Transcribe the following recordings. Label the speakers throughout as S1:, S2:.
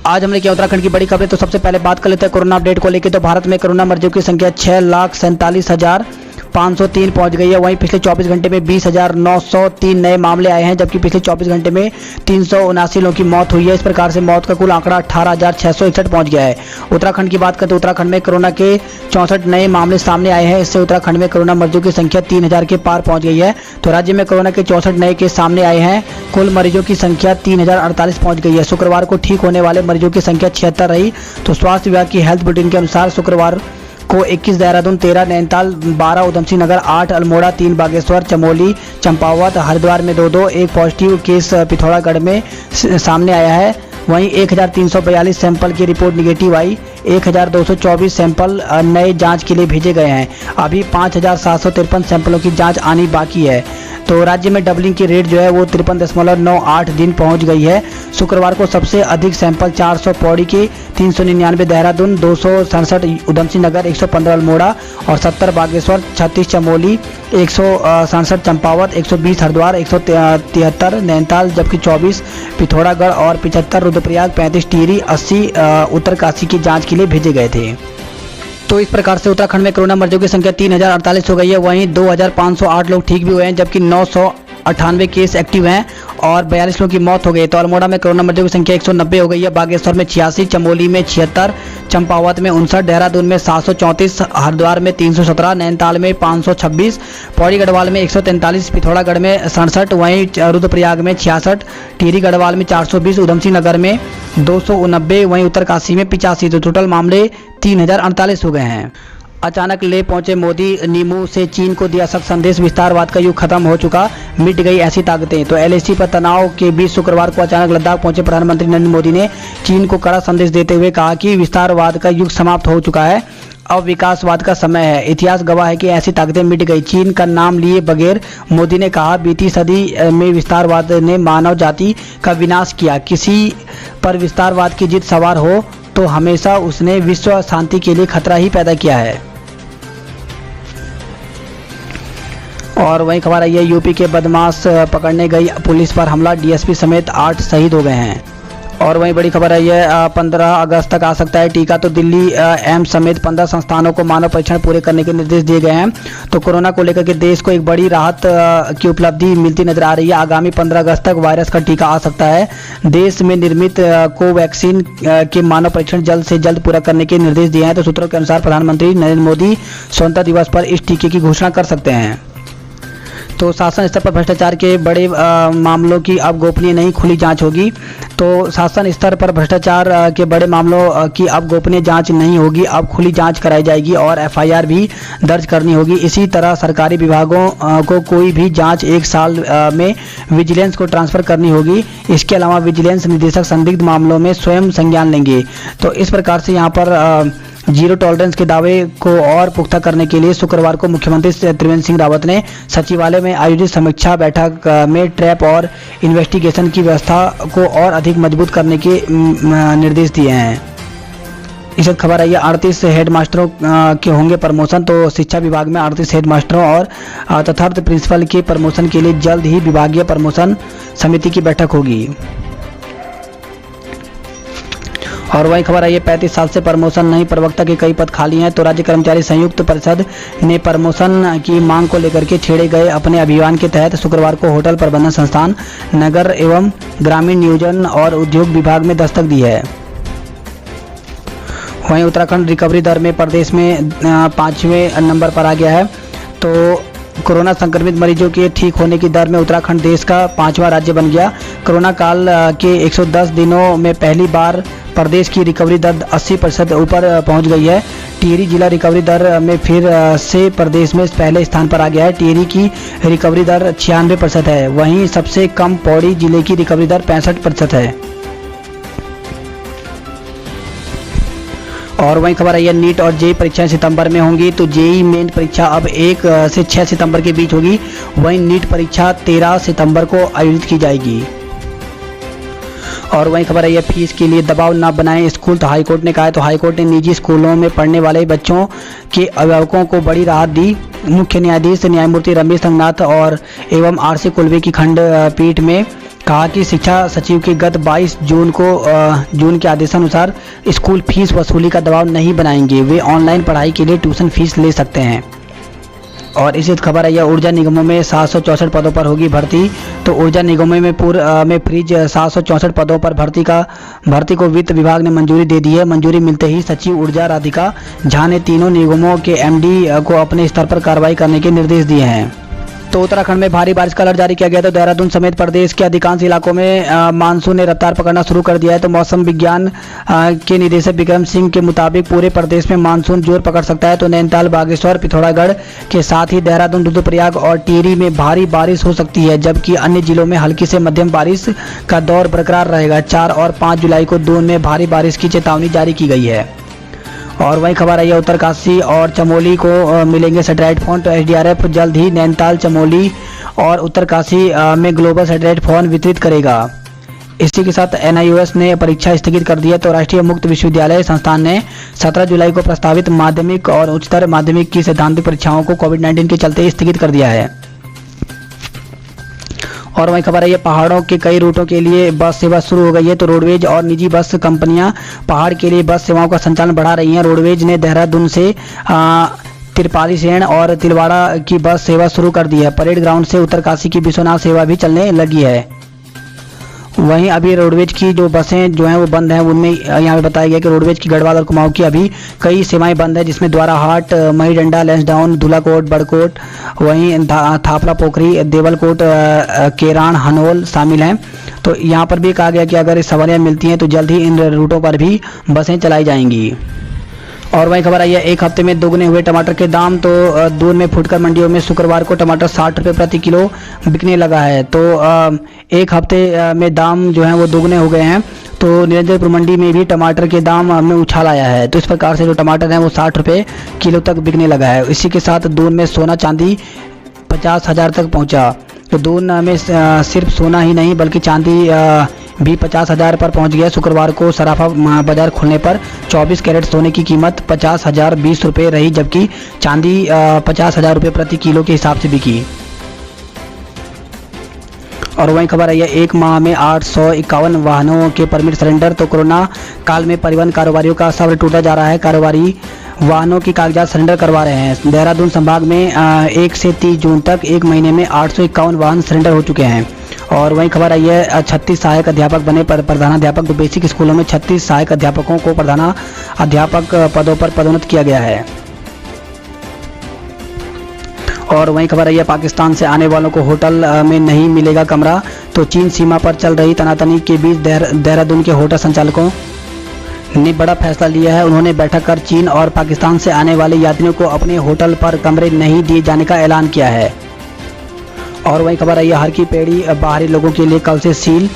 S1: आज हमने किया उत्तराखंड की बड़ी खबरें। तो सबसे पहले बात कर लेते हैं कोरोना अपडेट को लेकर। तो भारत में कोरोना मरीजों की संख्या 6,47,503 पहुंच गई है। वहीं पिछले 24 घंटे में 20,903 नए मामले आए हैं, जबकि पिछले 24 घंटे में 379 लोगों की मौत हुई है। इस प्रकार से मौत का कुल आंकड़ा 18,661 पहुंच गया है। उत्तराखंड की बात करें तो उत्तराखंड में कोरोना के 64 नए मामले सामने आए हैं। इससे उत्तराखंड में कोरोना मरीजों की संख्या 3,000 के पार पहुंच गई है। तो राज्य में कोरोना के 64 नए केस सामने आए हैं। कुल मरीजों की संख्या 3,048 पहुंच गई है। शुक्रवार को ठीक होने वाले मरीजों की संख्या 76 रही। तो स्वास्थ्य विभाग की हेल्थ बुलेटिन के अनुसार शुक्रवार को 21 देहरादून, 13 नैनीताल, 12 उधमसिंह नगर, 8 अल्मोड़ा, 3 बागेश्वर, चमोली, चंपावत, हरिद्वार में 2-2, एक पॉजिटिव केस पिथौरागढ़ में सामने आया है। वहीं 1,342 सैंपल की रिपोर्ट निगेटिव आई। 1,224 सैंपल नए जांच के लिए भेजे गए हैं। अभी 5,753 सैंपलों की जांच आनी बाकी है। तो राज्य में डबलिंग की रेट जो है वो 53.98 दिन पहुंच गई है। शुक्रवार को सबसे अधिक सैंपल 400 पौड़ी के, 399 देहरादून, 267 उधमसिंह नगर, 115 अल्मोड़ा और 70 बागेश्वर, 36 चमोली, 167 चंपावत, 120 हरिद्वार, 173 नैनीताल, जबकि 24 पिथौरागढ़ और 75 रुद्रप्रयाग, 35 टिहरी, 80 उत्तरकाशी की जांच के लिए भेजे गए थे। तो इस प्रकार से उत्तराखंड में कोरोना मरीजों की संख्या 3,048 हो गई है। वहीं 2,508 लोग ठीक भी हुए हैं, जबकि 998 केस एक्टिव हैं और 42 लोगों की मौत हो गई। तो अल्मोड़ा में कोरोना मरीजों की संख्या 190 हो गई है। बागेश्वर में 86, चमोली में 76, चंपावत में 59, देहरादून में 734, हरिद्वार में 317, नैनीताल में 526, पौड़ी गढ़वाल में 143, पिथौरागढ़ में 67, वहीं रुद्रप्रयाग में 66, टिहरी गढ़वाल में 420, उधमसिंह नगर में 290, वहीं उत्तरकाशी में 85। तो टोटल मामले 3,048 हो गए हैं। अचानक ले पहुंचे मोदी, नीमू से चीन को दिया सख्त संदेश, विस्तारवाद का युग खत्म हो चुका, मिट गई ऐसी ताकतें। तो एलएसी पर तनाव के बीच शुक्रवार को अचानक लद्दाख पहुंचे प्रधानमंत्री नरेंद्र मोदी ने चीन को कड़ा संदेश देते हुए कहा कि विस्तारवाद का युग समाप्त हो चुका है, अब विकासवाद का समय है। इतिहास गवाह है कि ऐसी ताकतें मिट गई। चीन का नाम लिए बगैर मोदी ने कहा, बीती सदी में विस्तारवाद ने मानव जाति का विनाश किया। किसी पर विस्तारवाद की जिद सवार हो तो हमेशा उसने विश्व शांति के लिए खतरा ही पैदा किया है। और वहीं खबर आई है, यूपी के बदमाश पकड़ने गई पुलिस पर हमला, डीएसपी समेत 8 शहीद हो गए हैं। और वहीं बड़ी खबर आई है, 15 अगस्त तक आ सकता है टीका। तो दिल्ली एम्स समेत 15 संस्थानों को मानव परीक्षण पूरे करने के निर्देश दिए गए हैं। तो कोरोना को लेकर के देश को एक बड़ी राहत की उपलब्धि मिलती नजर आ रही है। आगामी 15 अगस्त तक वायरस का टीका आ सकता है। देश में निर्मित कोवैक्सीन के मानव परीक्षण जल्द से जल्द पूरा करने के निर्देश दिए हैं। तो सूत्रों के अनुसार प्रधानमंत्री नरेंद्र मोदी स्वतंत्रता दिवस पर इस टीके की घोषणा कर सकते हैं। तो शासन स्तर पर भ्रष्टाचार के बड़े मामलों की अब गोपनीय नहीं खुली जांच होगी। तो शासन स्तर पर भ्रष्टाचार के बड़े मामलों की अब गोपनीय जांच नहीं होगी, अब खुली जांच कराई जाएगी और एफआईआर भी दर्ज करनी होगी। इसी तरह सरकारी विभागों को कोई भी जांच 1 साल में विजिलेंस को ट्रांसफर करनी होगी। इसके अलावा विजिलेंस निदेशक संदिग्ध मामलों में स्वयं संज्ञान लेंगे। तो इस प्रकार से यहाँ पर जीरो टॉलरेंस के दावे को और पुख्ता करने के लिए शुक्रवार को मुख्यमंत्री त्रिवेंद्र सिंह रावत ने सचिवालय में आयोजित समीक्षा बैठक में ट्रैप और इन्वेस्टिगेशन की व्यवस्था को और अधिक मजबूत करने के निर्देश दिए हैं। इस खबर आई है, 38 हेडमास्टरों के होंगे प्रमोशन। तो शिक्षा विभाग में 38 हेडमास्टरों और तथार्थ प्रिंसिपल के प्रमोशन के लिए जल्द ही विभागीय प्रमोशन समिति की बैठक होगी। और वही खबर आई है, 35 साल से प्रमोशन नहीं, प्रवक्ता के कई पद खाली हैं। तो राज्य कर्मचारी संयुक्त परिषद ने प्रमोशन की मांग को लेकर के छेड़े गए अपने अभियान के तहत शुक्रवार को होटल प्रबंधन संस्थान, नगर एवं ग्रामीण नियोजन और उद्योग विभाग में दस्तक दी है। वहीं उत्तराखंड रिकवरी दर में प्रदेश में 5वें नंबर पर आ गया है। तो कोरोना संक्रमित मरीजों के ठीक होने की दर में उत्तराखंड देश का 5वां राज्य बन गया। कोरोना काल के 110 दिनों में पहली बार प्रदेश की रिकवरी दर 80% ऊपर पहुंच गई है। टिहरी जिला रिकवरी दर में फिर से प्रदेश में पहले स्थान पर आ गया है। टिहरी की रिकवरी दर 96% है। वहीं सबसे कम पौड़ी जिले की रिकवरी दर 65% है। और वहीं खबर आई है, नीट और जेई परीक्षाएं सितंबर में होंगी। तो जेई मेन परीक्षा अब 1 से 6 सितंबर के बीच होगी। वहीं नीट परीक्षा 13 सितंबर को आयोजित की जाएगी। और वहीं खबर है ये फीस के लिए दबाव ना बनाएं स्कूल, तो हाईकोर्ट ने कहा है। तो हाईकोर्ट ने निजी स्कूलों में पढ़ने वाले बच्चों के अभिभावकों को बड़ी राहत दी। मुख्य न्यायाधीश न्यायमूर्ति रमेश रंगनाथ और एवं आर.सी. कुलवे की खंडपीठ में कहा कि शिक्षा सचिव के गत 22 जून के आदेशानुसार स्कूल फीस वसूली का दबाव नहीं बनाएंगे। वे ऑनलाइन पढ़ाई के लिए ट्यूशन फीस ले सकते हैं। और इसी खबर है यह ऊर्जा निगमों में 764 पदों पर होगी भर्ती। तो ऊर्जा निगमों में फ्रीज 764 पदों पर भर्ती को वित्त विभाग ने मंजूरी दे दी है। मंजूरी मिलते ही सचिव ऊर्जा राधिका झा ने तीनों निगमों के एमडी को अपने स्तर पर कार्रवाई करने के निर्देश दिए हैं। तो उत्तराखंड में भारी बारिश का अलर्ट जारी किया गया। तो देहरादून समेत प्रदेश के अधिकांश इलाकों में मानसून ने रफ्तार पकड़ना शुरू कर दिया है। तो मौसम विज्ञान के निदेशक विक्रम सिंह के मुताबिक पूरे प्रदेश में मानसून जोर पकड़ सकता है। तो नैनीताल, बागेश्वर, पिथौरागढ़ के साथ ही देहरादून, रुद्रप्रयाग और टिहरी में भारी बारिश हो सकती है, जबकि अन्य जिलों में हल्की से मध्यम बारिश का दौर बरकरार रहेगा। 4 और 5 जुलाई को दून में भारी बारिश की चेतावनी जारी की गई है। और वही खबर आई है उत्तरकाशी और चमोली को मिलेंगे सैटेलाइट फोन। तो एसडीआरएफ जल्द ही नैनीताल, चमोली और उत्तरकाशी में ग्लोबल सैटेलाइट फोन वितरित करेगा। इसी के साथ एनआईओएस ने परीक्षा स्थगित कर दी है। तो राष्ट्रीय मुक्त विश्वविद्यालय संस्थान ने 17 जुलाई को प्रस्तावित माध्यमिक और उच्चतर माध्यमिक की सैद्धांतिक परीक्षाओं को कोविड-19 के चलते स्थगित कर दिया है। और वही खबर है ये पहाड़ों के कई रूटों के लिए बस सेवा शुरू हो गई है। तो रोडवेज और निजी बस कंपनियां पहाड़ के लिए बस सेवाओं का संचालन बढ़ा रही हैं। रोडवेज ने देहरादून से तिरपाली सेण और तिलवाड़ा की बस सेवा शुरू कर दी है। परेड ग्राउंड से उत्तरकाशी की विश्वनाथ सेवा भी चलने लगी है। वहीं अभी रोडवेज की जो बसें जो हैं वो बंद हैं। उनमें यहाँ पे बताया गया कि रोडवेज की गढ़वाल और कुमाऊं की अभी कई सेवाएं बंद है, जिसमें द्वाराहाट, महीडंडा, लैंसडाउन, धुलाकोट, बड़कोट, वहीं थापला पोखरी, देवलकोट, केरान, हनोल शामिल हैं। तो यहाँ पर भी कहा गया कि अगर सवारियाँ मिलती हैं तो जल्द ही इन रूटों पर भी बसें चलाई जाएंगी। और वही खबर आई है एक हफ्ते में दोगुने हुए टमाटर के दाम। तो दून में फुटकर मंडियों में शुक्रवार को टमाटर 60 रुपये प्रति किलो बिकने लगा है। तो एक हफ्ते में दाम जो हैं वो दोगुने हो गए हैं। तो निरंजनपुर मंडी में भी टमाटर के दाम में उछाल आया है। तो इस प्रकार से जो टमाटर हैं वो 60 रुपये किलो तक बिकने लगा है। इसी के साथ दून में सोना चांदी 50,000 तक पहुँचा। तो दून में सिर्फ सोना ही नहीं बल्कि चांदी भी 50,000 पर पहुंच गया। शुक्रवार को सराफा बाजार खुलने पर 24 कैरेट सोने की कीमत 50,020 रुपये रही, जबकि चांदी 50,000 रुपये प्रति किलो के हिसाब से बिकी। और वहीं खबर है एक माह में 851 वाहनों के परमिट सरेंडर। तो कोरोना काल में परिवहन कारोबारियों का सब्र टूटा जा रहा है। कारोबारी वाहनों की कागजात सरेंडर करवा रहे हैं। देहरादून संभाग में 1 से 30 जून तक एक महीने में 851 वाहन सरेंडर हो चुके हैं। और वहीं खबर आई है 36 सहायक अध्यापक बने प्रधानाध्यापक। तो बेसिक स्कूलों में 36 सहायक अध्यापकों को प्रधानाध्यापक पदों पर पदोन्नत किया गया है। और वहीं खबर आई है पाकिस्तान से आने वालों को होटल में नहीं मिलेगा कमरा। तो चीन सीमा पर चल रही तनातनी के बीच देहरादून के होटल संचालकों ने बड़ा फैसला लिया है। उन्होंने बैठक कर चीन और पाकिस्तान से आने वाले यात्रियों को अपने होटल पर कमरे नहीं दिए जाने का ऐलान किया है। और वहीं खबर आई है हर की पेड़ी बाहरी लोगों के लिए कल से सील।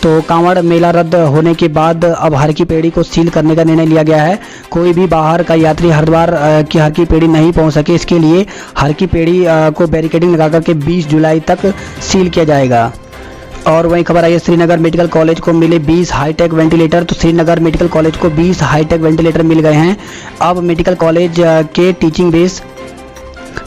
S1: तो कांवड़ मेला रद्द होने के बाद अब हर की पेड़ी को सील करने का निर्णय लिया गया है। कोई भी बाहर का यात्री हरिद्वार की हर की पेड़ी नहीं पहुंच सके, इसके लिए हर की पेड़ी को बैरिकेडिंग लगाकर के 20 जुलाई तक सील किया जाएगा। और वहीं खबर आई है श्रीनगर मेडिकल कॉलेज को मिले 20 हाईटेक वेंटिलेटर। तो श्रीनगर मेडिकल कॉलेज को 20 हाईटेक वेंटिलेटर मिल गए हैं। अब मेडिकल कॉलेज के टीचिंग बेस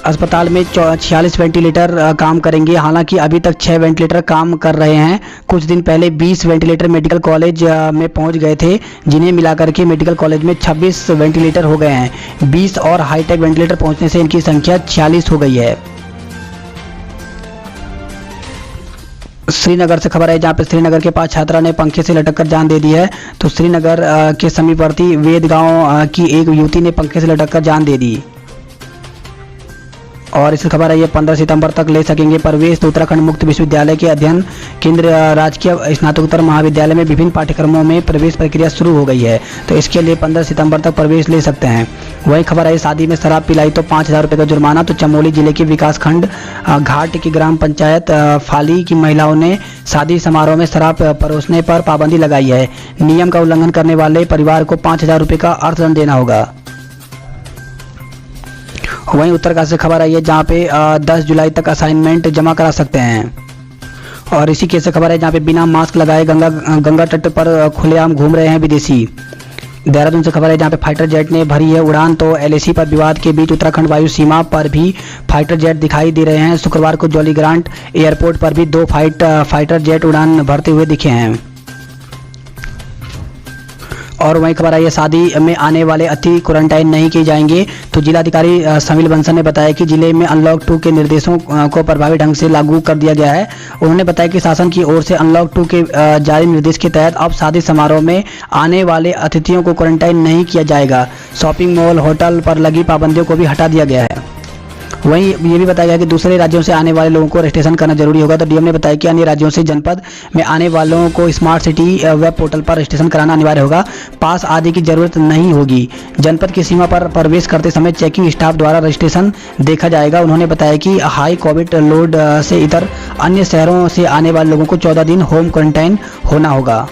S1: अस्पताल में 46 वेंटिलेटर काम करेंगे। हालांकि अभी तक 6 वेंटिलेटर काम कर रहे हैं। कुछ दिन पहले 20 वेंटिलेटर मेडिकल कॉलेज में पहुंच गए थे, जिन्हें मिलाकर के मेडिकल कॉलेज में 26 वेंटिलेटर हो गए हैं। 20 और हाईटेक वेंटिलेटर पहुंचने से इनकी संख्या 46 हो गई है। श्रीनगर से खबर है जहां पे श्रीनगर के पास छात्रा ने पंखे से लटककर जान दे दी है। तो श्रीनगर के समीपवर्ती वेद गांव की एक युवती ने पंखे से लटककर जान दे दी। और इस खबर है 15 सितंबर तक ले सकेंगे प्रवेश। तो उत्तराखंड मुक्त विश्वविद्यालय के अध्ययन केंद्र राजकीय स्नातकोत्तर महाविद्यालय में विभिन्न पाठ्यक्रमों में प्रवेश प्रक्रिया शुरू हो गई है। तो इसके लिए 15 सितंबर तक प्रवेश ले सकते हैं। वही खबर है शादी में शराब पिलाई तो 5,000 रुपये का जुर्माना। तो चमोली जिले के विकासखंड घाट की ग्राम पंचायत फाली की महिलाओं ने शादी समारोह में शराब परोसने पर पाबंदी लगाई है। नियम का उल्लंघन करने वाले परिवार को 5,000 रुपये का अर्थदंड देना होगा। वहीं उत्तरकाशी से खबर आई है जहां पे 10 जुलाई तक असाइनमेंट जमा करा सकते हैं। और इसी केस से खबर है जहाँ पे बिना मास्क लगाए गंगा तट पर खुलेआम घूम रहे हैं विदेशी। देहरादून से खबर है जहाँ पे फाइटर जेट ने भरी है उड़ान, तो एलएसी पर विवाद के बीच उत्तराखंड वायु सीमा पर भी फाइटर जेट दिखाई दे रहे हैं। शुक्रवार को जॉली ग्रांट एयरपोर्ट पर भी 2 फाइटर जेट उड़ान भरते हुए दिखे हैं। और वहीं खबर आई है शादी में आने वाले अतिथि क्वारंटाइन नहीं किए जाएंगे। तो जिलाधिकारी समील बंसल ने बताया कि जिले में अनलॉक 2 के निर्देशों को प्रभावी ढंग से लागू कर दिया गया है। उन्होंने बताया कि शासन की ओर से अनलॉक 2 के जारी निर्देश के तहत अब शादी समारोह में आने वाले अतिथियों को क्वारंटाइन नहीं किया जाएगा। शॉपिंग मॉल, होटल पर लगी पाबंदियों को भी हटा दिया गया है। वहीं ये भी बताया गया कि दूसरे राज्यों से आने वाले लोगों को रजिस्ट्रेशन करना जरूरी होगा। तो डीएम ने बताया कि अन्य राज्यों से जनपद में आने वालों को स्मार्ट सिटी वेब पोर्टल पर रजिस्ट्रेशन कराना अनिवार्य होगा। पास आदि की जरूरत नहीं होगी। जनपद की सीमा पर प्रवेश करते समय चेकिंग स्टाफ द्वारा रजिस्ट्रेशन देखा जाएगा। उन्होंने बताया कि हाई कोविड लोड से इतर अन्य शहरों से आने वाले लोगों को 14 दिन होम क्वारंटाइन होना होगा।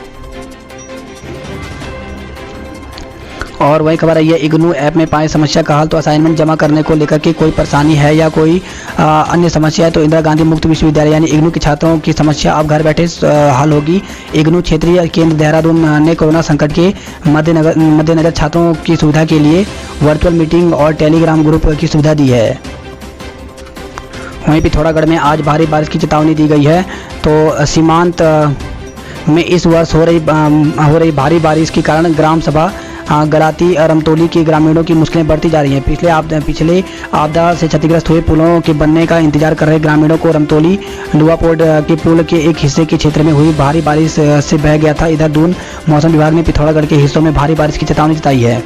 S1: और वही खबर है ये इग्नू ऐप में पाए समस्या का हल। तो असाइनमेंट जमा करने को लेकर के कोई परेशानी है या कोई अन्य समस्या है तो इंदिरा गांधी मुक्त विश्वविद्यालय यानी इग्नू के छात्रों की समस्या अब घर बैठे हल होगी। इग्नू क्षेत्रीय केंद्र देहरादून ने कोरोना संकट के मद्देनजर छात्रों की सुविधा के लिए वर्चुअल मीटिंग और टेलीग्राम ग्रुप की सुविधा दी है। वहीं पिथौरागढ़ में आज भारी बारिश की चेतावनी दी गई है। तो सीमांत में इस वर्ष हो रही भारी बारिश के कारण ग्राम सभा गराती रमतोली के ग्रामीणों की मुश्किलें बढ़ती जा रही हैं। पिछले आपदा से क्षतिग्रस्त हुए पुलों के बनने का इंतजार कर रहे ग्रामीणों को रमतोली लुआपोड के पुल के एक हिस्से के क्षेत्र में हुई भारी बारिश से बह गया था। इधर दून मौसम विभाग ने पिथौरागढ़ के हिस्सों में भारी बारिश की चेतावनी जताई है।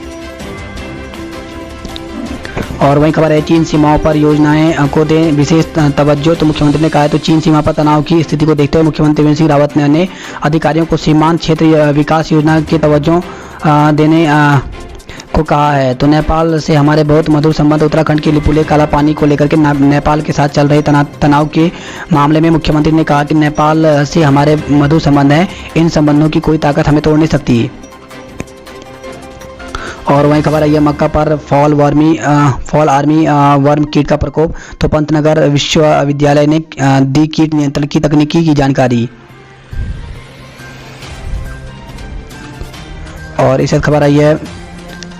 S1: और वहीं खबर है चीन सीमाओं पर योजनाएं को दें विशेष तवज्जो। तो मुख्यमंत्री ने कहा है तो चीन सीमा पर तनाव की स्थिति को देखते हुए मुख्यमंत्री त्रिवेंद्र सिंह रावत ने अधिकारियों को सीमांत क्षेत्र विकास योजना के तवज्जो देने को कहा है। तो नेपाल से हमारे बहुत मधुर संबंध। उत्तराखंड के लिपुलेख काला पानी को लेकर के नेपाल के साथ चल रहे तनाव के मामले में मुख्यमंत्री ने कहा कि नेपाल से हमारे मधुर संबंध हैं, इन संबंधों की कोई ताकत हमें तोड़ नहीं सकती। और वहीं खबर है यह मक्का पर फॉल आर्मी वर्म कीट का प्रकोप। तो पंतनगर विश्वविद्यालय ने दी कीट नियंत्रण की तकनीकी की जानकारी। और इस खबर आई है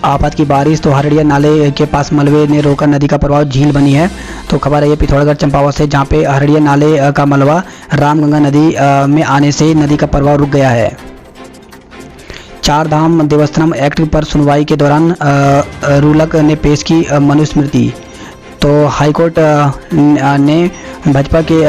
S1: आफत की बारिश। तो हरड़िया नाले के पास मलबे ने रोका नदी का प्रवाह, झील बनी है। तो खबर है ये पिथौरागढ़ चंपावत से जहाँ पे हरड़िया नाले का मलबा रामगंगा नदी में आने से नदी का प्रवाह रुक गया है। 4 धाम देवस्थानम एक्ट पर सुनवाई के दौरान रूलक ने पेश की मनुस्मृति। तो हाईकोर्ट ने भाजपा के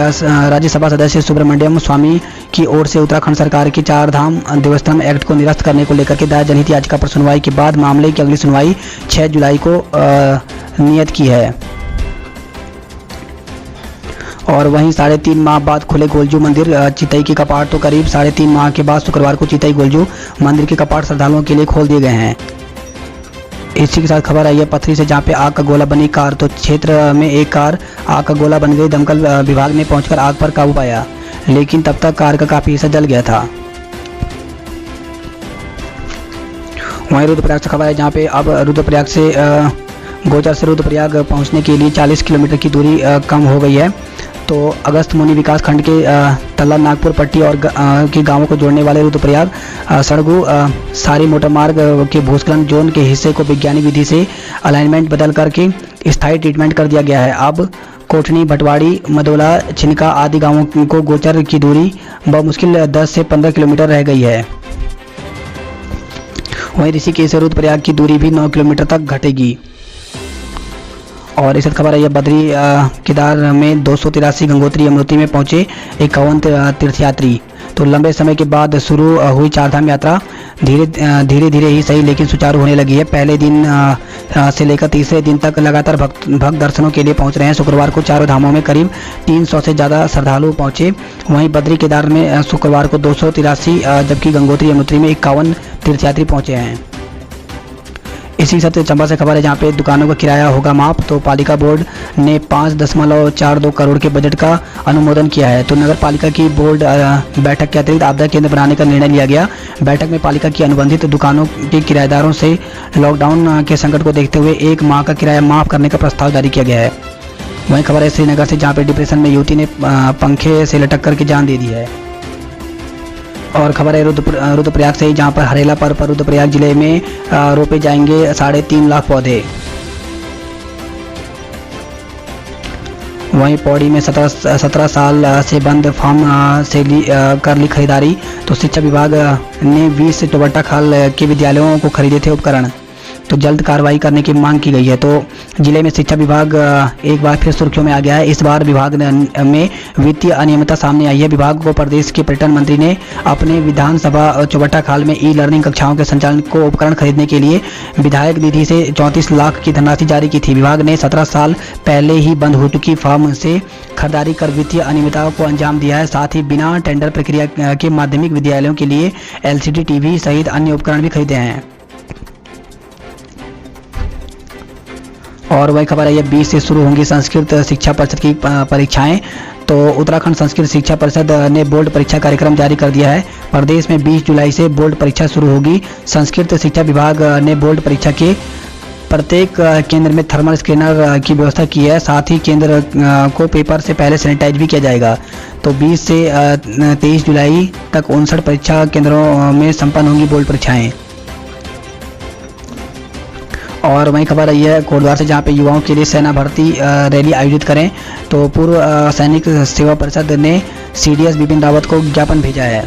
S1: राज्यसभा सदस्य सुब्रमण्यम स्वामी की ओर से उत्तराखंड सरकार की 4 धाम देवस्थानम एक्ट को निरस्त करने को लेकर के दायर जनहित याचिका पर सुनवाई के बाद मामले की अगली सुनवाई 6 जुलाई को नियत की है। और वहीं 3.5 माह बाद खुले गोलजू मंदिर चितई के कपाट। तो करीब 3.5 माह के बाद शुक्रवार को चितई गोलजू मंदिर के कपाट श्रद्धालुओं के लिए खोल दिए गए हैं। इसी के साथ खबर आई है पथरी से जहाँ पे आग का गोला बनी कार। तो क्षेत्र में एक कार आग का गोला बन गई। दमकल विभाग ने पहुंचकर आग पर काबू पाया, लेकिन तब तक कार का काफी हिस्सा जल गया था। वहीं रुद्रप्रयाग से खबर है जहाँ पे अब रुद्रप्रयाग से गोचर से रुद्रप्रयाग पहुंचने के लिए 40 किलोमीटर की दूरी कम हो गई है। तो अगस्त मुनि विकास खंड के तल्ला नागपुर पट्टी और के गांवों को जोड़ने वाले रुद्रप्रयाग सड़गू सारी मोटर मार्ग के भूस्खलन जोन के हिस्से को वैज्ञानिक विधि से अलाइनमेंट बदल करके स्थायी ट्रीटमेंट कर दिया गया है। अब कोठनी, भटवाड़ी, मदोला, छिनका आदि गांवों को गोचर की दूरी बमुश्किल 10 से 15 किलोमीटर रह गई है। वहीं ऋषिकेश से रुद्रप्रयाग की दूरी भी 9 किलोमीटर तक घटेगी। और इस खबर है यह बद्री केदार में 283 गंगोत्री यमुनोत्री में पहुंचे 51 तीर्थयात्री। तो लंबे समय के बाद शुरू हुई 4 धाम यात्रा धीरे धीरे ही सही लेकिन सुचारू होने लगी है। पहले दिन से लेकर तीसरे दिन तक लगातार भक्त दर्शनों के लिए पहुंच रहे हैं। शुक्रवार को चारों धामों में करीब 300 से ज़्यादा श्रद्धालु पहुंचे। वहीं बद्री केदार में शुक्रवार को 283 जबकि गंगोत्री यमुनोत्री में 51 तीर्थयात्री पहुंचे हैं। इसी साथ चंबा से खबर है जहाँ पे दुकानों का किराया होगा माफ। तो पालिका बोर्ड ने 5.42 करोड़ के बजट का अनुमोदन किया है। तो नगर पालिका की बोर्ड बैठक के अतिरिक्त आपदा केंद्र बनाने का निर्णय लिया गया। बैठक में पालिका की अनुबंधित दुकानों के किराएदारों से लॉकडाउन के संकट को देखते हुए 1 माह का किराया माफ करने का प्रस्ताव जारी किया गया है। वहीं खबर है श्रीनगर से, जहां पे डिप्रेशन में युवती ने पंखे से लटक करके जान दे दी है। और खबर है रुद्रप्रयाग से, जहां पर हरेला पर रुद्रप्रयाग जिले में रोपे जाएंगे 3.5 लाख पौधे। वहीं पौड़ी में 17 साल से बंद फार्म से कर ली खरीदारी। तो शिक्षा विभाग ने 20 टोबट्टा खाल के विद्यालयों को खरीदे थे उपकरण, तो जल्द कार्रवाई करने की मांग की गई है। तो जिले में शिक्षा विभाग एक बार फिर सुर्खियों में आ गया है। इस बार विभाग में वित्तीय अनियमितता सामने आई है। विभाग को प्रदेश के पर्यटन मंत्री ने अपने विधानसभा चौबट्टा खाल में ई लर्निंग कक्षाओं के संचालन को उपकरण खरीदने के लिए विधायक निधि से 34 लाख की धनराशि जारी की थी। विभाग ने 17 साल पहले ही बंद हो चुकी फार्म से खरीदारी कर वित्तीय अनियमितताओं को अंजाम दिया है। साथ ही बिना टेंडर प्रक्रिया के माध्यमिक विद्यालयों के लिए LCD टीवी सहित अन्य उपकरण भी खरीदे हैं। और वही खबर है, ये 20 से शुरू होंगी संस्कृत शिक्षा परिषद की परीक्षाएं। तो उत्तराखंड संस्कृत शिक्षा परिषद ने बोर्ड परीक्षा कार्यक्रम जारी कर दिया है। प्रदेश में 20 जुलाई से बोर्ड परीक्षा शुरू होगी। संस्कृत शिक्षा विभाग ने बोर्ड परीक्षा के प्रत्येक केंद्र में थर्मल स्कैनर की व्यवस्था की है। साथ ही केंद्र को पेपर से पहले सैनिटाइज भी किया जाएगा। तो 20 से 23 जुलाई तक 59 परीक्षा केंद्रों में संपन्न होंगी बोर्ड परीक्षाएं। और वहीं खबर आई है कोटद्वार से, जहां पे युवाओं के लिए सेना भर्ती रैली आयोजित करें। तो पूर्व सैनिक सेवा परिषद ने CDS बिपिन रावत को ज्ञापन भेजा है।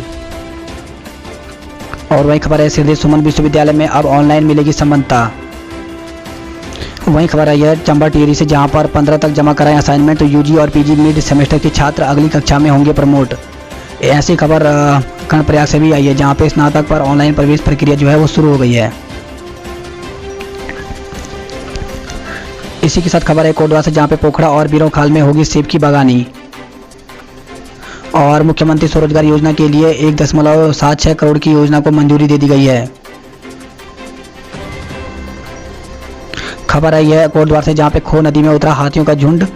S1: और वहीं खबर है श्रीदेव सुमन विश्वविद्यालय में अब ऑनलाइन मिलेगी संबद्धता। वहीं खबर आई है चंबा टिहरी से, जहां पर 15 तक जमा कराएं असाइनमेंट। तो UG और PG मिड सेमेस्टर के छात्र अगली कक्षा में होंगे प्रमोट। ऐसी खबर कर्णप्रयाग से भी आई है, जहां पे स्नातक पर ऑनलाइन प्रवेश प्रक्रिया जो है वो शुरू हो गई है। इसी के साथ खबर है कोटद्वार से, जहां पे पोखड़ा और बीरों खाल में होगी सेब की बागानी। और मुख्यमंत्री स्वरोजगार योजना के लिए 1.76 करोड़ की योजना को मंजूरी दे दी गई है। खबर आई है कोटद्वार से, जहां पे खो नदी में उतरा हाथियों का झुंड।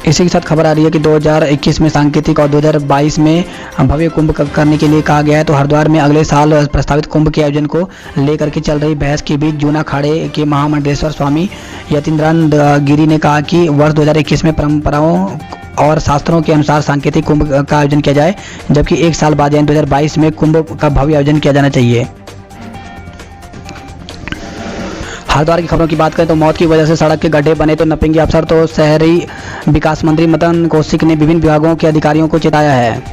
S1: इसी के साथ खबर आ रही है कि 2021 में सांकेतिक और 2022 में भव्य कुंभ करने के लिए कहा गया है। तो हरिद्वार में अगले साल प्रस्तावित कुंभ के आयोजन को लेकर के चल रही बहस के बीच जूना अखाड़े के महामंडलेश्वर स्वामी यतीन्द्रानंद गिरी ने कहा कि वर्ष 2021 में परंपराओं और शास्त्रों के अनुसार सांकेतिक कुंभ का आयोजन किया जाए, जबकि एक साल बाद यानी 2022 में कुंभ का भव्य आयोजन किया जाना चाहिए। हरिद्वार की खबरों की बात करें तो मौत की वजह से सड़क के गड्ढे बने तो नपेंगे अफसर। तो शहरी विकास मंत्री मदन कौशिक ने विभिन्न विभागों के अधिकारियों को चेताया है।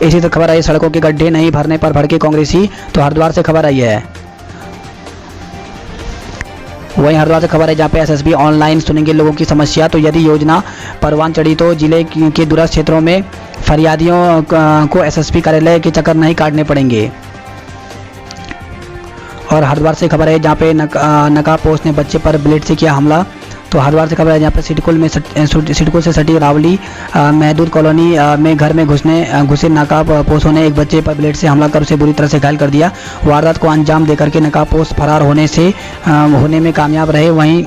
S1: इसी तरह खबर आई सड़कों के गड्ढे नहीं भरने पर भड़के कांग्रेसी। तो हरिद्वार से खबर आई है। वहीं हरिद्वार से खबर है, जहाँ पे SSB ऑनलाइन सुनेंगे लोगों की समस्या। तो यदि योजना परवान चढ़ी तो जिले के दूरस्थ क्षेत्रों में फरियादियों को SSB कार्यालय के चक्कर नहीं काटने पड़ेंगे। और हरिद्वार से खबर है, जहाँ पे नकाब पोस्ट ने बच्चे पर ब्लेड से किया हमला। तो हरिद्वार से खबर है, जहाँ पे सिडकुल से सटी रावली महदूद कॉलोनी में घर में घुसे नकाब पोस्टों ने एक बच्चे पर ब्लेड से हमला कर उसे बुरी तरह से घायल कर दिया। वारदात को अंजाम देकर के नकाब पोस्ट फरार होने में कामयाब रहे। वहीं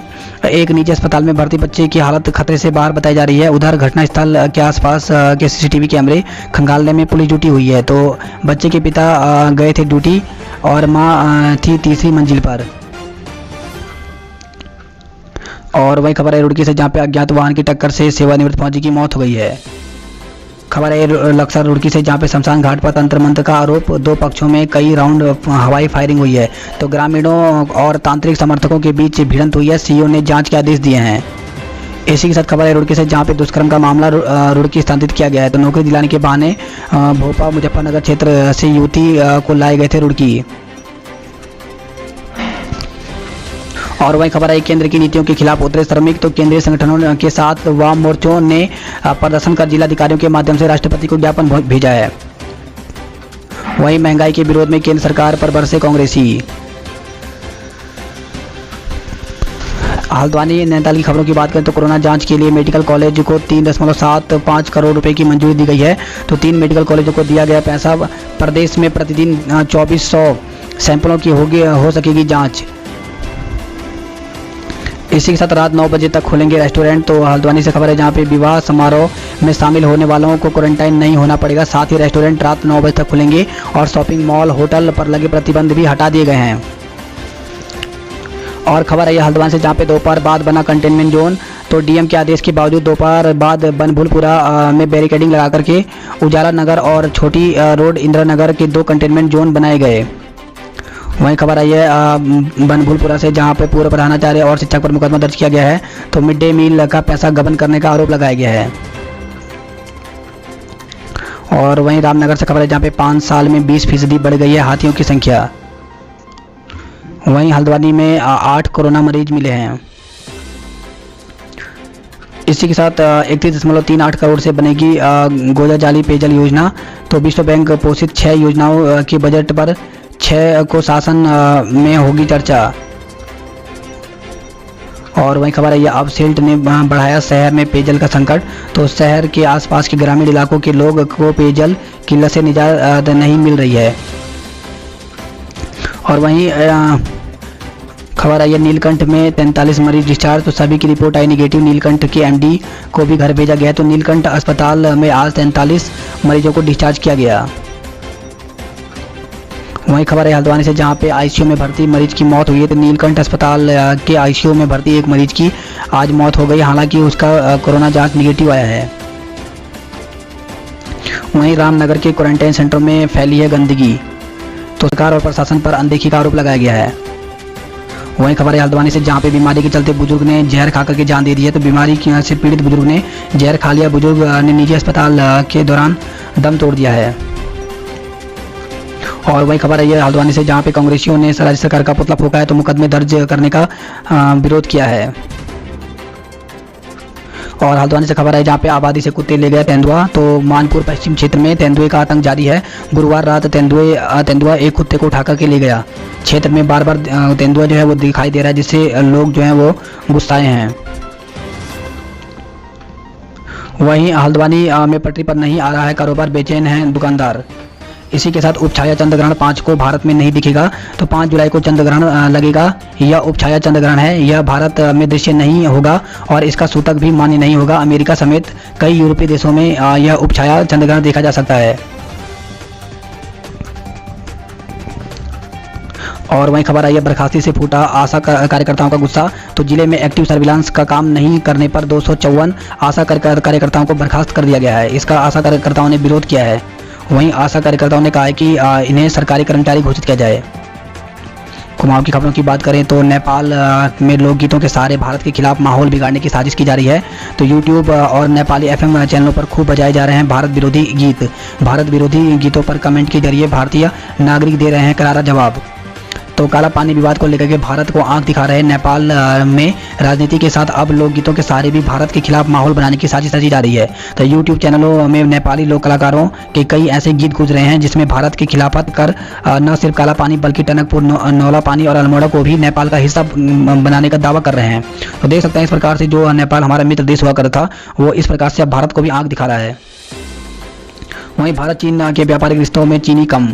S1: एक निजी अस्पताल में भर्ती बच्चे की हालत खतरे से बाहर बताई जा रही है। उधर घटनास्थल के आसपास के CCTV कैमरे खंगालने में पुलिस जुटी हुई है। तो बच्चे के पिता गए थे ड्यूटी और मां थी तीसरी मंजिल पर। और वही खबर है रुड़की से, जहां पे अज्ञात वाहन की टक्कर से सेवानिवृत्त फौजी की मौत हो गई है। खबर है लक्सर रुड़की से, जहां पे शमशान घाट पर तंत्र मंत्र का आरोप। 2 पक्षों में कई राउंड हवाई फायरिंग हुई है। तो ग्रामीणों और तांत्रिक समर्थकों के बीच भिड़ंत हुई है। CO ने जांच के आदेश दिए हैं। इसी के साथ खबर है रुड़की से, जहां पे दुष्कर्म का मामला रुड़की स्थानांतरित किया गया है। तो नौकरी दिलाने के बहाने भोपाल मुजफ्फरनगर क्षेत्र से युवती को लाए गए थे रुड़की। और वही खबर है केंद्र की नीतियों के खिलाफ उतरे श्रमिक। तो केंद्रीय संगठनों के साथ वाम मोर्चों ने प्रदर्शन कर जिलाधिकारियों के माध्यम से राष्ट्रपति को ज्ञापन भेजा है। वहीं महंगाई के विरोध में केंद्र सरकार पर बरसे कांग्रेसी। हल्द्वानी नैनीताल की खबरों की बात करें तो कोरोना जांच के लिए मेडिकल कॉलेज को 3.75 करोड़ रुपए की मंजूरी दी गई है। तो 3 मेडिकल कॉलेजों को दिया गया पैसा। प्रदेश में प्रतिदिन 2400 सैंपलों की हो सकेगी जांच। इसी के साथ रात 9 बजे तक खुलेंगे रेस्टोरेंट। तो हल्द्वानी से खबर है, जहां पे विवाह समारोह में शामिल होने वालों को क्वारंटाइन नहीं होना पड़ेगा। साथ ही रेस्टोरेंट रात 9 बजे तक खुलेंगे और शॉपिंग मॉल होटल पर लगे प्रतिबंध भी हटा दिए गए हैं। और खबर आई है हल्द्वानी से, जहाँ पे दोपहर बाद बना कंटेनमेंट जोन। तो डीएम के आदेश के बावजूद दोपहर बाद बनभूलपुरा में बैरिकेडिंग लगा करके उजाला नगर और छोटी रोड इंदिरा नगर के 2 कंटेनमेंट जोन बनाए गए। वहीं खबर आई है बनभूलपुरा से, जहाँ पे पूर्व प्रधानाचार्य और शिक्षक पर मुकदमा दर्ज किया गया है। तो मिड डे मील का पैसा गबन करने का आरोप लगाया गया है। और वहीं रामनगर से खबर है, जहाँ पे 5 साल में 20% बढ़ गई है हाथियों की संख्या। वहीं हल्द्वानी में 8 कोरोना मरीज मिले हैं। इसी के साथ 31.38 करोड़ से बनेगी गोदा जाली पेयजल योजना। तो विश्व बैंक पोषित 6 योजनाओं के बजट पर 6 को शासन में होगी चर्चा। और वहीं खबर है, अब सिल्ट ने बढ़ाया शहर में पेयजल का संकट। तो शहर के आसपास के ग्रामीण इलाकों के लोगों को पेयजल किल्लत से निजात नहीं मिल रही है। और वहीं खबर आई है नीलकंठ में 43 मरीज डिस्चार्ज। तो सभी की रिपोर्ट आई निगेटिव। नीलकंठ के एमडी को भी घर भेजा गया। तो नीलकंठ अस्पताल में आज 43 मरीजों को डिस्चार्ज किया गया। वहीं खबर है हल्द्वानी से, जहां पे आईसीयू में भर्ती मरीज की मौत हुई है। तो नीलकंठ अस्पताल के आईसीयू में भर्ती एक मरीज की आज मौत हो गई, हालांकि उसका कोरोना जांच निगेटिव आया है। वहीं रामनगर के क्वारंटाइन सेंटर में फैली है गंदगी। तो सरकार और प्रशासन पर अनदेखी का आरोप लगाया गया है। वहीं खबर है हल्द्वानी से, जहां पे बीमारी के चलते बुजुर्ग ने जहर खा करके जान दे दी है। तो बीमारी से पीड़ित बुजुर्ग ने जहर खा लिया। बुजुर्ग ने निजी अस्पताल के दौरान दम तोड़ दिया है। और वही खबर है हल्द्वानी से, जहां पे कांग्रेसियों ने राज्य सरकार का पुतला फूंका है। तो मुकदमे दर्ज करने का विरोध किया है। और हल्द्वानी से खबर है, जहां पे आबादी से कुत्ते ले गए तेंदुआ। तो मानपुर पश्चिम क्षेत्र में तेंदुए का आतंक जारी है। गुरुवार रात तेंदुआ एक कुत्ते को उठा करके ले गया। क्षेत्र में बार बार तेंदुआ जो है वो दिखाई दे रहा है, जिससे लोग जो है वो गुस्साए हैं। वहीं हल्द्वानी में पटरी पर नहीं आ रहा है कारोबार, बेचैन हैं दुकानदार। इसी के साथ उपछाया चंद्रग्रहण 5 को भारत में नहीं दिखेगा। तो 5 जुलाई को चंद्रग्रहण लगेगा। यह उपछाया चंद्रग्रहण है, यह भारत में दृश्य नहीं होगा और इसका सूतक भी मान्य नहीं होगा। अमेरिका समेत कई यूरोपीय देशों में यह उपछाया चंद्रग्रहण देखा जा सकता है। और वहीं खबर आई है बर्खास्ती से फूटा आशा कार्यकर्ताओं का गुस्सा। तो जिले में एक्टिव सर्विलांस का काम नहीं करने पर 254 आशा कार्यकर्ताओं को बर्खास्त कर दिया गया है। इसका आशा कार्यकर्ताओं ने विरोध किया है। वहीं आशा कार्यकर्ताओं ने कहा है कि इन्हें सरकारी कर्मचारी घोषित किया जाए। कुमाऊं की खबरों की बात करें तो नेपाल में लोकगीतों के सहारे भारत के खिलाफ माहौल बिगाड़ने की साजिश की जा रही है। तो यूट्यूब और नेपाली एफएम चैनलों पर खूब बजाए जा रहे हैं भारत विरोधी गीत। भारत विरोधी गीतों पर कमेंट के जरिए भारतीय नागरिक दे रहे हैं करारा जवाब। तो काला पानी विवाद को लेकर के भारत को आंख दिखा रहे नेपाल में राजनीति के साथ अब लोकगीतों के सहारे भी भारत के खिलाफ माहौल बनाने की साजिश रची जा रही है। तो यूट्यूब चैनलों में नेपाली लोक कलाकारों के कई ऐसे गीत गूंज रहे हैं जिसमें भारत की खिलाफत कर न सिर्फ काला पानी बल्कि टनकपुर, नौला पानी और अल्मोड़ा को भी नेपाल का हिस्सा बनाने का दावा कर रहे हैं। तो देख सकते हैं इस प्रकार से जो नेपाल हमारा मित्र देश हुआ करता था वो इस प्रकार से अब भारत को भी आंख दिखा रहा है। वहीं भारत चीन के व्यापारिक रिश्तों में चीनी कम।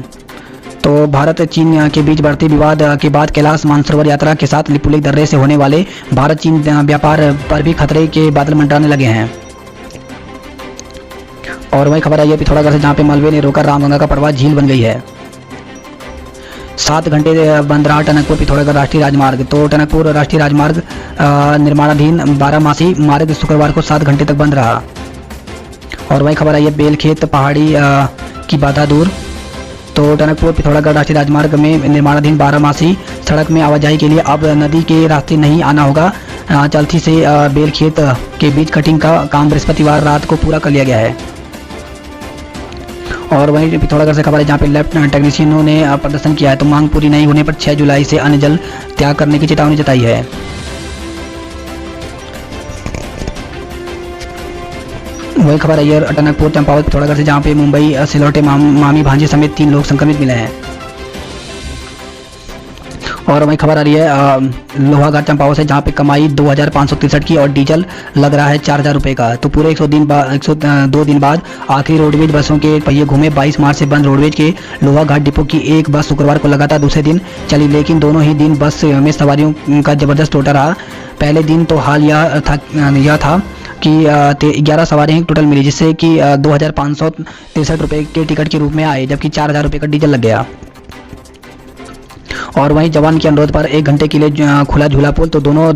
S1: तो भारत चीन के बीच बढ़ते विवाद के बाद कैलाश मानसरोवर यात्रा के साथ लिपुलेख दर्रे से होने वाले भारत चीन व्यापार पर भी खतरे के बादल मंडराने लगे हैं। और वही खबर आई है पिथौरागढ़ से, जहां पे मलबे ने रोका रामगंगा का प्रवाह, झील बन गई है। 7 घंटे बंद रहा टनकपुर पिथौरागढ़ राष्ट्रीय राजमार्ग। तो टनकपुर राष्ट्रीय राजमार्ग निर्माणाधीन 12 मार्ग शुक्रवार को 7 घंटे तक बंद रहा। और वही खबर आई है बेलखेत पहाड़ी की बाधा दूर। तो टनकपुर पिथौरागढ़ राष्ट्रीय राजमार्ग में निर्माणाधीन 12 सड़क में आवाजाही के लिए अब नदी के रास्ते नहीं आना होगा। चलथी से बेलखेत के बीच कटिंग का काम बृहस्पतिवार रात को पूरा कर लिया गया है। और वहीं पिथौरागढ़ से खबर है, जहां पे लैब टेक्नीशियनों ने प्रदर्शन किया है। तो मांग पूरी नहीं होने पर 6 जुलाई से अन्न जल त्याग करने की चेतावनी जताई है। वही खबर है टनकपुर चंपावत पिथौरागढ़ से, जहां पे मुंबई से लौटे मामी भांजे समेत 3 लोग संक्रमित मिले हैं। और वही खबर आ रही है लोहाघाट चंपावत से, जहां पे कमाई 2563 की और डीजल लग रहा है 4000 रुपये का। तो पूरे 102 दिन बाद आखिरी रोडवेज बसों के पहिए घूमे। 22 मार्च से बंद रोडवेज के लोहाघाट डिपो की एक बस शुक्रवार को लगातार दूसरे दिन चली, लेकिन दोनों ही दिन बस में सवारियों का जबरदस्त टोटा रहा। पहले दिन तो हाल यह था कि 11 सवारियाँ टोटल मिली, जिससे कि 2563 रुपये के टिकट के रूप में आए, जबकि 4000 रुपये का डीजल लग गया। और वहीं जवान के अनुरोध पर 1 घंटे के लिए खुला झूला पुल, तो दोनों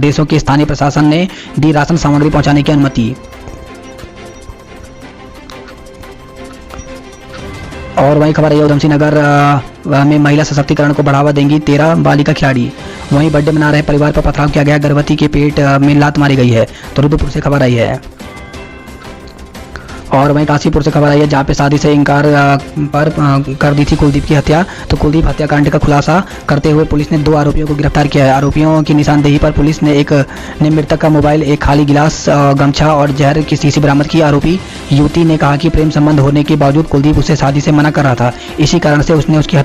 S1: देशों के स्थानीय प्रशासन ने दी राशन सामग्री पहुंचाने की अनुमति। और वहीं खबर है उधमसिंह नगर में महिला सशक्तिकरण को बढ़ावा देंगी 13 बालिका खिलाड़ी। वहीं बर्थडे मना रहे परिवार पर पथराव किया गया, गर्भवती के पेट में लात मारी गई है। तो रुद्रपुर से खबर आई है। और वहीं काशीपुर से खबर आई है जहां पे शादी से इनकार पर कर दी थी कुलदीप की हत्या। तो कुलदीप हत्याकांड का खुलासा करते हुए पुलिस ने 2 आरोपियों को गिरफ्तार किया है। आरोपियों की निशानदेही पर पुलिस ने मृतक का मोबाइल, एक खाली गिलास, गमछा और जहर की शीशी बरामद की। आरोपी युवती ने कहा कि प्रेम संबंध होने के बावजूद कुलदीप उसे शादी से मना कर रहा था, इसी कारण से उसने उसकी